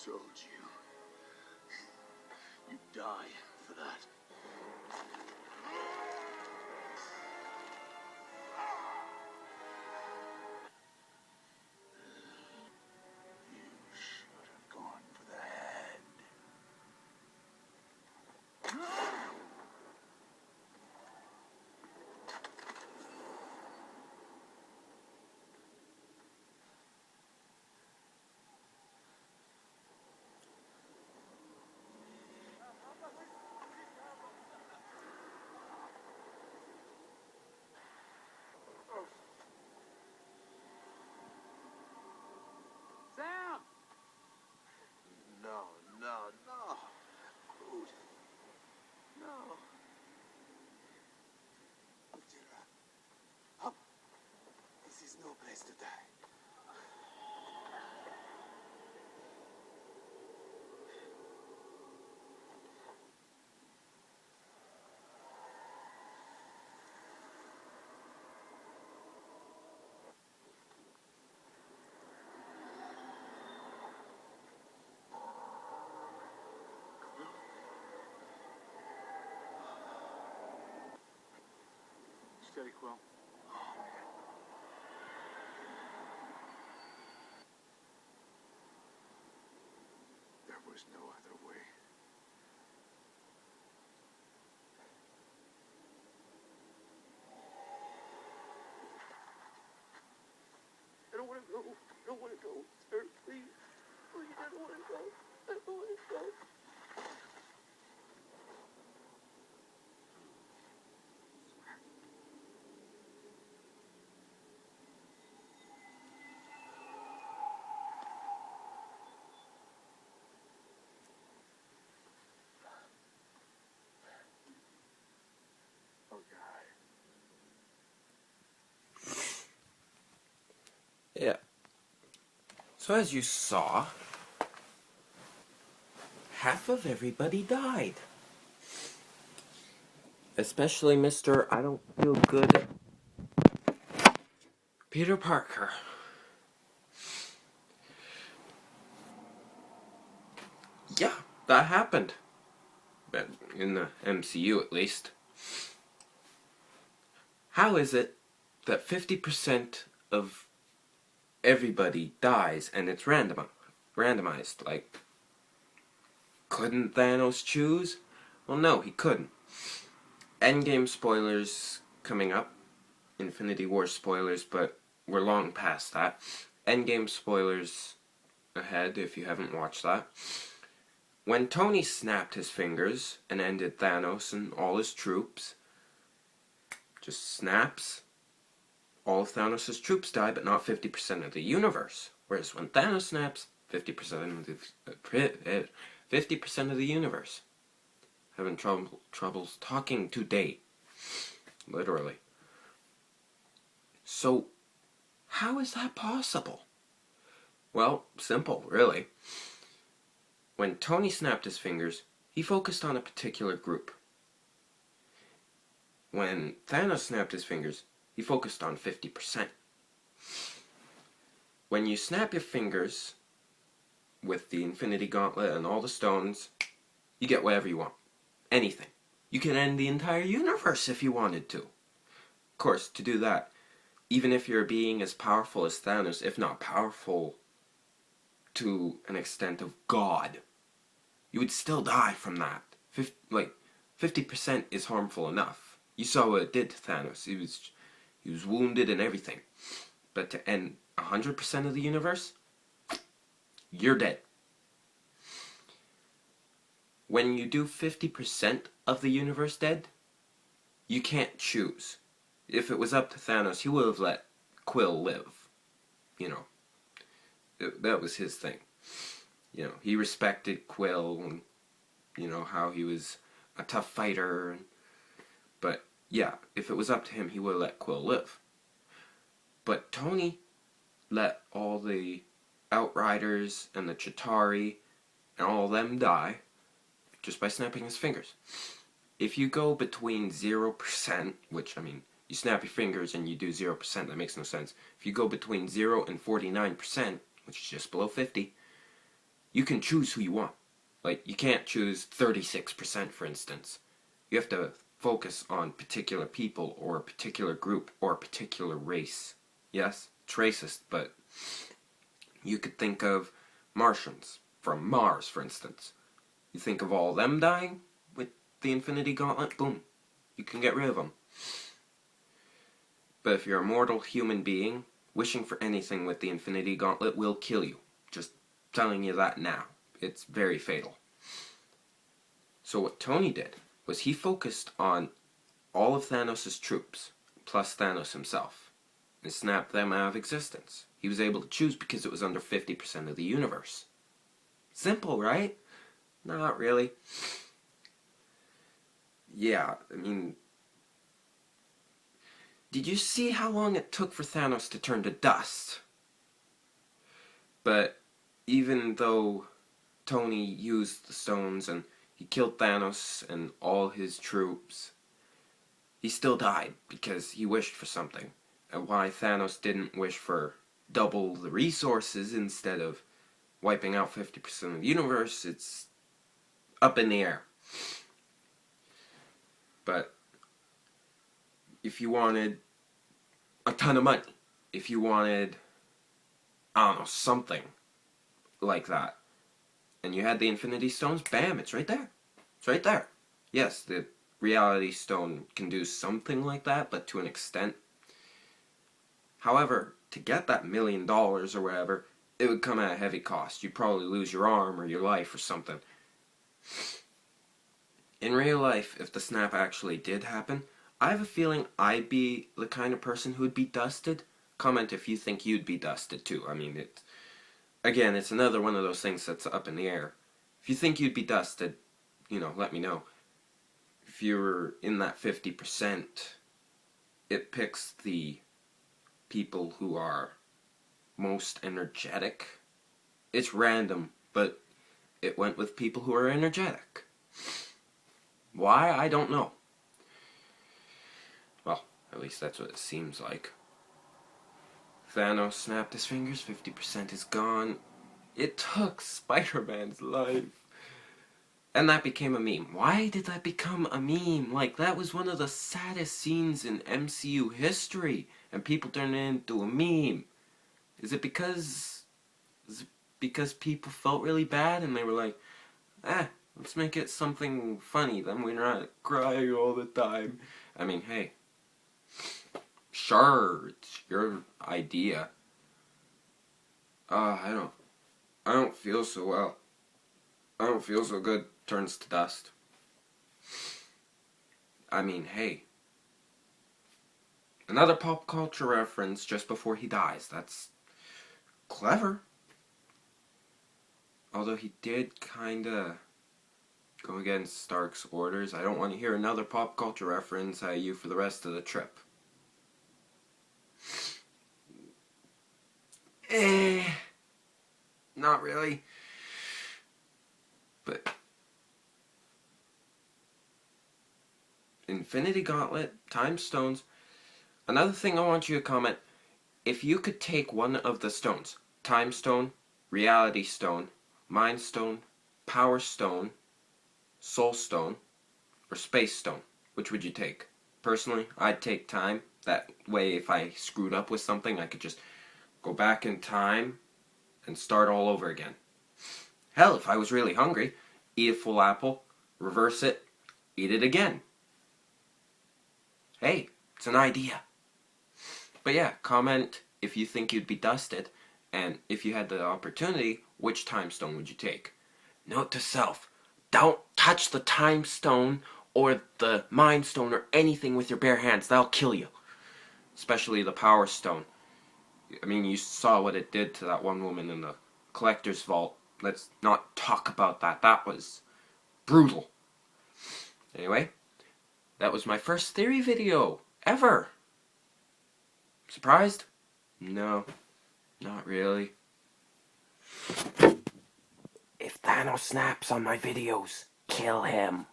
told you. You die for that. You should have gone for the head. Sam! No. Food. No. Ujira. Up. This is no place to die. Steady, Quill. There was no other way. I don't want to go. I don't want to go. Sir, please. Please, I don't want to go. I don't want to go. Oh, God. Yeah. So as you saw, half of everybody died. Especially Mr. I don't feel good, Peter Parker. Yeah, that happened. In the MCU at least. How is it that 50% of everybody dies and it's randomized? Like, couldn't Thanos choose? Well, no, he couldn't. Endgame spoilers coming up. Infinity War spoilers, but we're long past that. Endgame spoilers ahead if you haven't watched that. When Tony snapped his fingers and ended Thanos and all his troops, just snaps, all of Thanos' troops die, but not 50% of the universe. Whereas when Thanos snaps, 50% of the universe. Having troubles talking today. Literally. So, how is that possible? Well, simple, really. When Tony snapped his fingers, he focused on a particular group. When Thanos snapped his fingers, he focused on 50%. When you snap your fingers with the Infinity Gauntlet and all the stones, you get whatever you want. Anything. You can end the entire universe if you wanted to. Of course, to do that, even if you're a being as powerful as Thanos, if not powerful to an extent of God, you would still die from that. 50% is harmful enough. You saw what it did to Thanos. He was wounded and everything. But to end 100% of the universe, you're dead. When you do 50% of the universe dead, you can't choose. If it was up to Thanos, he would have let Quill live. You know, that was his thing. You know, he respected Quill and, you know, how he was a tough fighter. But, yeah, if it was up to him, he would have let Quill live. But Tony let all the Outriders and the Chitauri and all of them die just by snapping his fingers. If you go between 0%, which, I mean, you snap your fingers and you do 0%, that makes no sense. If you go between 0 and 49%, which is just below 50, you can choose who you want. Like, you can't choose 36%, for instance. You have to focus on particular people or a particular group or a particular race. Yes, it's racist, but you could think of Martians from Mars, for instance. You think of all them dying with the Infinity Gauntlet, boom, you can get rid of them. But if you're a mortal human being, wishing for anything with the Infinity Gauntlet will kill you. Just telling you that now. It's very fatal. So what Tony did was he focused on all of Thanos' troops, plus Thanos himself, and snapped them out of existence. He was able to choose because it was under 50% of the universe. Simple, right? Not really. Yeah, I mean, did you see how long it took for Thanos to turn to dust? But even though Tony used the stones and he killed Thanos and all his troops, he still died because he wished for something. And why Thanos didn't wish for double the resources instead of wiping out 50% of the universe, it's up in the air. But if you wanted a ton of money, if you wanted, I don't know, something like that, and you had the Infinity Stones, bam, it's right there. It's right there. Yes, the Reality Stone can do something like that, but to an extent. However, to get that $1 million or whatever, it would come at a heavy cost. You'd probably lose your arm or your life or something. In real life, if the snap actually did happen, I have a feeling I'd be the kind of person who'd be dusted. Comment if you think you'd be dusted too. I mean, again, it's another one of those things that's up in the air. If you think you'd be dusted, let me know. If you're in that 50%, it picks the people who are most energetic. It's random, but it went with people who are energetic. Why? I don't know. Well, at least that's what it seems like. Thanos snapped his fingers, 50% is gone. It took Spider-Man's life. And that became a meme. Why did that become a meme? Like, that was one of the saddest scenes in MCU history, and people turned it into a meme. Is it because people felt really bad and they were like, let's make it something funny, then we're not crying all the time. I mean, hey, sure, it's your idea. I don't feel so well. I don't feel so good. Turns to dust. I mean, hey, another pop culture reference just before he dies. That's clever. Although he did kinda go against Stark's orders. I don't want to hear another pop culture reference at you for the rest of the trip. Not really. But Infinity Gauntlet, Time Stones. Another thing I want you to comment, if you could take one of the stones, Time Stone, Reality Stone, Mind Stone, Power Stone, Soul Stone, or Space Stone, which would you take? Personally, I'd take Time. That way, if I screwed up with something, I could just go back in time and start all over again. Hell, if I was really hungry, eat a full apple, reverse it, eat it again. Hey, it's an idea. But yeah, comment if you think you'd be dusted, and if you had the opportunity, which time stone would you take? Note to self, don't touch the time stone or the mind stone or anything with your bare hands. That'll kill you. Especially the power stone. I mean, you saw what it did to that one woman in the collector's vault. Let's not talk about that. That was brutal. Anyway, that was my first theory video ever. Surprised? No, not really. If Thanos snaps on my videos, kill him.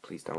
Please don't.